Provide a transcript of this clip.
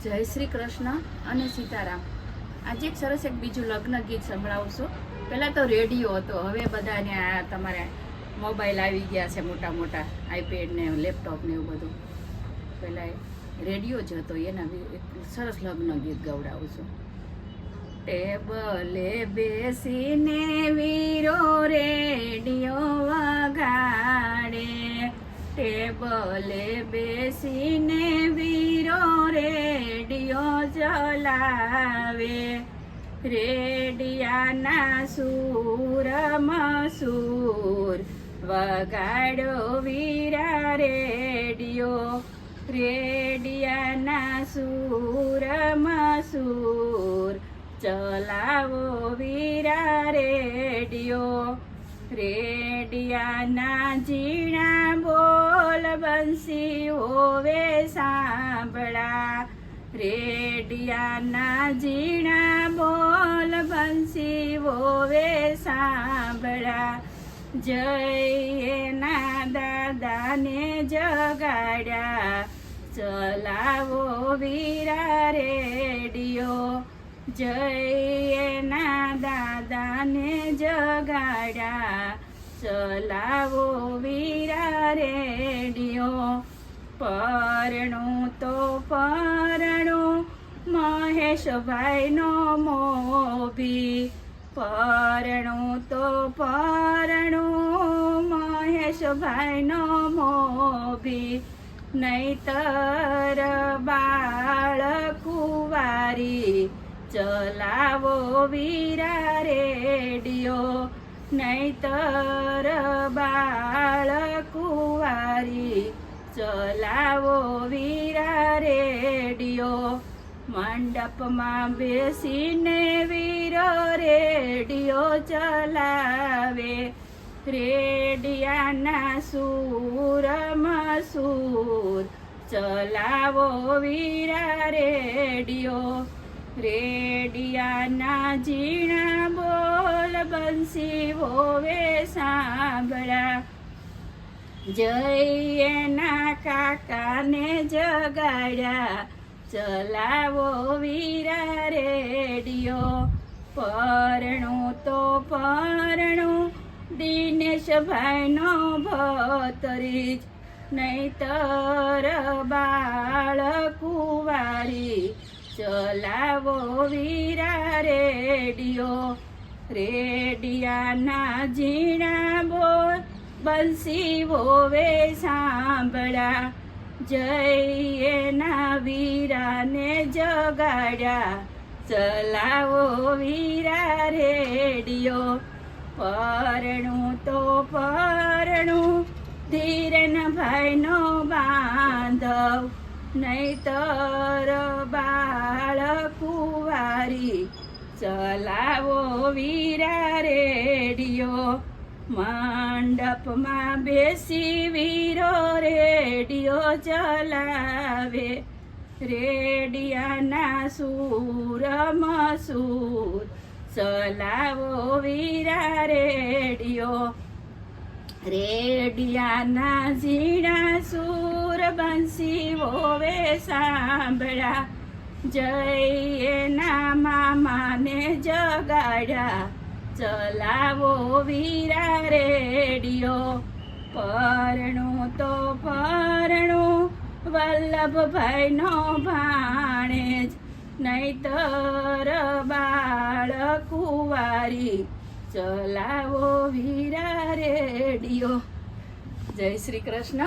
જય શ્રી કૃષ્ણ અને સીતારામ। આજે એક સરસ એક બીજું લગ્ન ગીત સંભળાવું છું। પહેલાં તો રેડિયો હતો, હવે બધાને આ તમારે મોબાઈલ આવી ગયા છે, મોટા મોટા આઈપેડ ને લેપટોપ ને એવું બધું। પહેલાં રેડિયો જ હતો, એના એક સરસ લગ્ન ગીત ગવડાવું છું। ટેબલે બેસીને વીરો રેડિયો વગાડે, ટેબલે બેસીને વીરો રેડિયો ચલાવે, રેડિયાના સૂરમાં સૂર વગાડો વીરા રેડિયો, રેડિયાના સૂરમાં સૂર ચલાવો વીરા રેડિયો, રેડિયાના ઝીણા બોલ બંસી હોવે સાંભળા, રેડિયાના ઝીણા બોલ બંસી હોવે સાંભળા, જય એના દાદાને જગાડ્યા, ચલાવો વીરા રેડિયો, જય એના દાદાને જગાડ્યા, ચલાવો વીરા રેડિયો। પરણું તો પરણું મહેશભાઈનો મોભી, પરણું તો પરણું મહેશભાઈનો મોભી, નહીતર બાળ કુંવારી ચલાવો વીરા રેડિયો, નહીતર બાળ કુંવારી ચલાવો વીરા રેડિયો, મંડપમાં બેસીને વીરો રેડિયો ચલાવે, રેડિયાના સૂરમાં સૂર ચલાવો વીરા રેડિયો, રેડિયાના ઝીણા બોલ બંસી હોવે સાંભળા, જય એના કાકાને જગાડ્યા, ચલાવો વીરા રેડિયો, પરણું તો પરણું દિનેશભાઈનો ભત્રીજ, નહીતર બાળ કુંવારી ચલાવો વીરા રેડિયો, રેડિયાના ઝીણા બોલ બંસી હોવે સાંભળા, જય એના વીરાને જગાડ્યા, ચલાવો વીરા રેડિયો, પરણું તો પરણું ધીરેનભાઈનો બાંધવ, નહીતર બાળ કુંવારી ચલાવો વીરા રેડિયો, મંડપમાં બેસી વીરો રેડિયો ચલાવે, રેડિયાના સૂરમાં સૂર ચલાવો વીરા રેડિયો, રેડિયાના ઝીણા સૂર બંસી હોવે સાંભળા, જય એના મામાને જગાડ્યા, ચલાવો વીરા રેડિયો, પરણું તો પરણું વલ્લભભાઈનો ભાણેજ, નહીતર બાળ કુંવારી ચલાવો વીરા રેડિયો। જય શ્રી કૃષ્ણ।